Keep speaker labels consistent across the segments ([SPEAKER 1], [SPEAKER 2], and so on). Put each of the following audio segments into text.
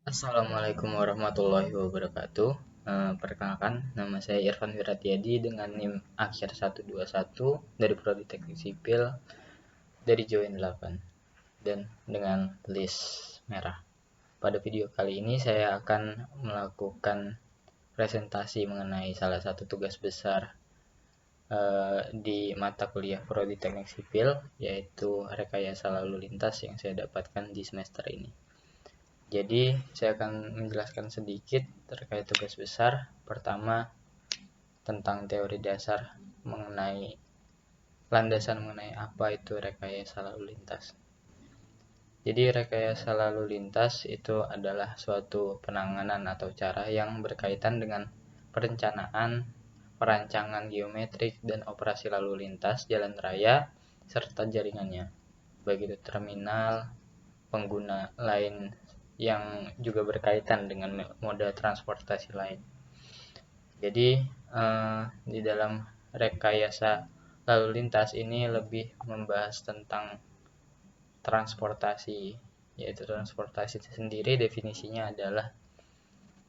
[SPEAKER 1] Assalamualaikum warahmatullahi wabarakatuh. Perkenalkan, nama saya Irfan Wiratiadi dengan NIM akhir 121 dari Prodi Teknik Sipil dari Join 8 dan dengan list merah. Pada video kali ini saya akan melakukan presentasi mengenai salah satu tugas besar di mata kuliah Prodi Teknik Sipil, yaitu rekayasa lalu lintas yang saya dapatkan di semester ini. Jadi, saya akan menjelaskan sedikit terkait tugas besar. Pertama, tentang teori dasar mengenai landasan mengenai apa itu rekayasa lalu lintas. Jadi, rekayasa lalu lintas itu adalah suatu penanganan atau cara yang berkaitan dengan perencanaan, perancangan geometrik, dan operasi lalu lintas jalan raya serta jaringannya, baik itu terminal, pengguna lain yang juga berkaitan dengan moda transportasi lain. Jadi di dalam rekayasa lalu lintas ini lebih membahas tentang transportasi, yaitu transportasi sendiri definisinya adalah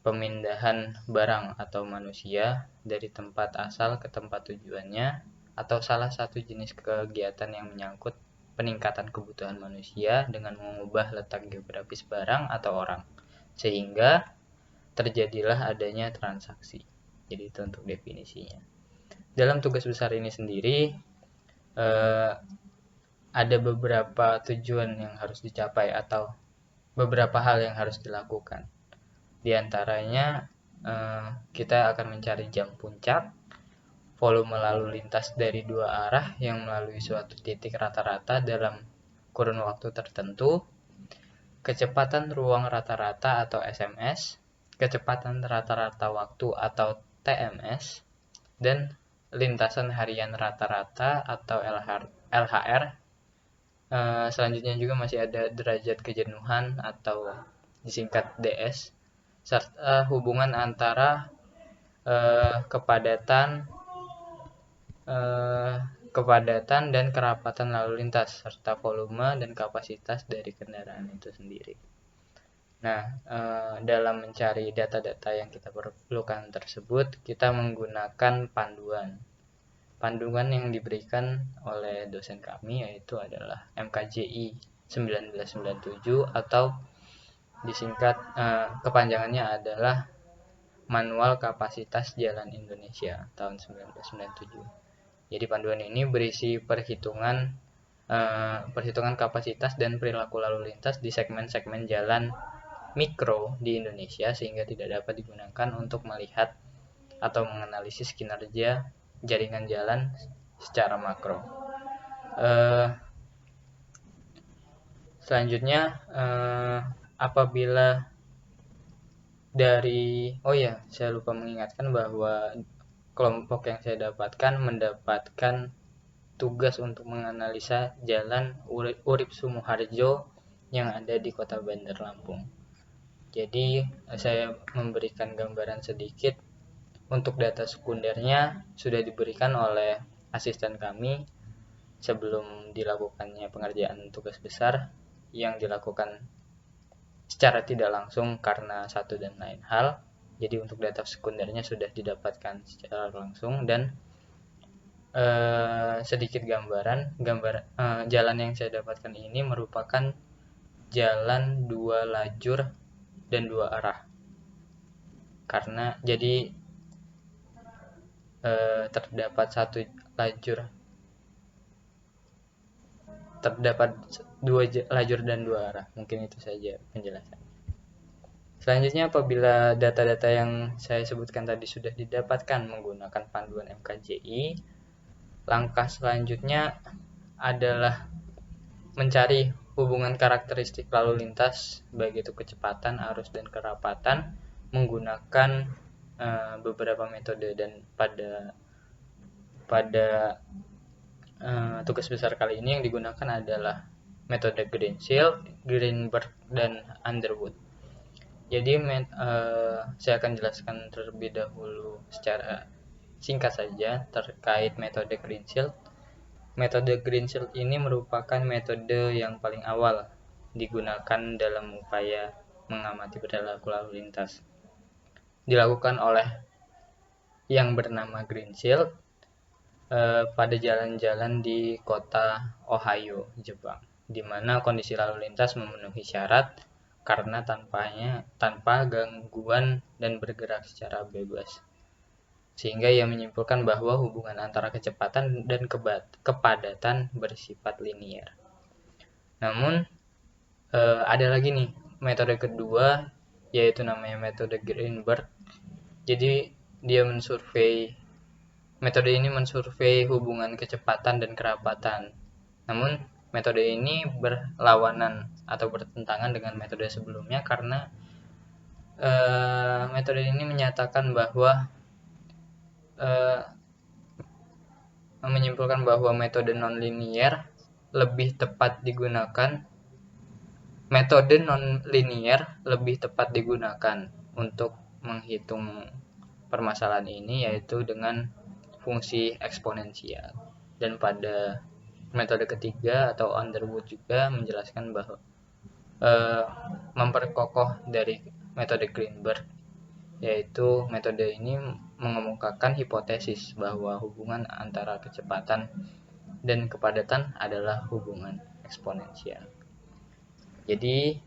[SPEAKER 1] pemindahan barang atau manusia dari tempat asal ke tempat tujuannya, atau salah satu jenis kegiatan yang menyangkut peningkatan kebutuhan manusia dengan mengubah letak geografis barang atau orang, sehingga terjadilah adanya transaksi. Jadi itu untuk definisinya. Dalam tugas besar ini sendiri ada beberapa tujuan yang harus dicapai atau beberapa hal yang harus dilakukan. Di antaranya kita akan mencari jam puncak, volume lalu lintas dari dua arah yang melalui suatu titik rata-rata dalam kurun waktu tertentu, kecepatan ruang rata-rata atau SMS, kecepatan rata-rata waktu atau TMS, dan lintasan harian rata-rata atau LHR. Selanjutnya juga masih ada derajat kejenuhan atau disingkat DS, serta hubungan antara kepadatan dan kerapatan lalu lintas, serta volume dan kapasitas dari kendaraan itu sendiri. Nah, dalam mencari data-data yang kita perlukan tersebut, kita menggunakan panduan. Panduan yang diberikan oleh dosen kami yaitu adalah MKJI 1997 atau disingkat kepanjangannya adalah Manual Kapasitas Jalan Indonesia tahun 1997. Jadi panduan ini berisi perhitungan kapasitas dan perilaku lalu lintas di segmen-segmen jalan mikro di Indonesia, sehingga tidak dapat digunakan untuk melihat atau menganalisis kinerja jaringan jalan secara makro. Selanjutnya, apabila saya lupa mengingatkan bahwa kelompok yang saya dapatkan mendapatkan tugas untuk menganalisa jalan Urip Sumoharjo yang ada di Kota Bandar Lampung. Jadi saya memberikan gambaran sedikit. Untuk data sekundernya sudah diberikan oleh asisten kami sebelum dilakukannya pengerjaan tugas besar yang dilakukan secara tidak langsung karena satu dan lain hal. Jadi untuk data sekundernya sudah didapatkan secara langsung, dan sedikit gambaran jalan yang saya dapatkan ini merupakan jalan 2 lajur dan 2 arah. Karena jadi terdapat 2 lajur dan 2 arah. Mungkin itu saja penjelasan. Selanjutnya, apabila data-data yang saya sebutkan tadi sudah didapatkan menggunakan panduan MKJI, langkah selanjutnya adalah mencari hubungan karakteristik lalu lintas, baik itu kecepatan, arus, dan kerapatan, menggunakan beberapa metode. Dan pada tugas besar kali ini yang digunakan adalah metode Greensill, Greenberg, dan Underwood. Jadi saya akan jelaskan terlebih dahulu secara singkat saja terkait metode Greensill. Metode Greensill ini merupakan metode yang paling awal digunakan dalam upaya mengamati perilaku lalu lintas. Dilakukan oleh yang bernama Green Shield pada jalan-jalan di kota Ohio, Jepang, di mana kondisi lalu lintas memenuhi syarat karena tanpa gangguan dan bergerak secara bebas. Sehingga ia menyimpulkan bahwa hubungan antara kecepatan dan kepadatan bersifat linier. Namun ada lagi nih metode kedua, yaitu namanya metode Greenberg. Jadi metode ini mensurvei hubungan kecepatan dan kerapatan. Namun metode ini berlawanan atau bertentangan dengan metode sebelumnya karena metode ini menyatakan bahwa menyimpulkan bahwa metode nonlinier lebih tepat digunakan untuk menghitung permasalahan ini, yaitu dengan fungsi eksponensial. Dan pada metode ketiga atau Underwood juga menjelaskan bahwa memperkokoh dari metode Greenberg, yaitu metode ini mengemukakan hipotesis bahwa hubungan antara kecepatan dan kepadatan adalah hubungan eksponensial. Jadi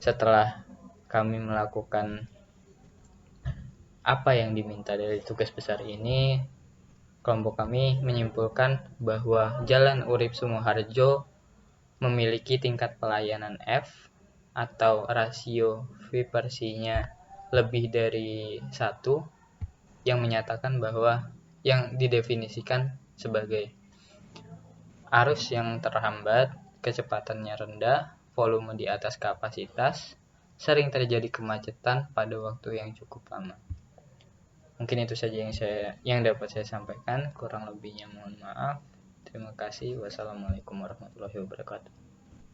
[SPEAKER 1] setelah kami melakukan apa yang diminta dari tugas besar ini, kelompok kami menyimpulkan bahwa Jalan Urip Sumoharjo memiliki tingkat pelayanan F atau rasio frequency-nya lebih dari 1, yang menyatakan bahwa yang didefinisikan sebagai arus yang terhambat, kecepatannya rendah, volume di atas kapasitas, sering terjadi kemacetan pada waktu yang cukup lama. Mungkin itu saja yang dapat saya sampaikan, kurang lebihnya mohon maaf. Terima kasih. Wassalamualaikum warahmatullahi wabarakatuh.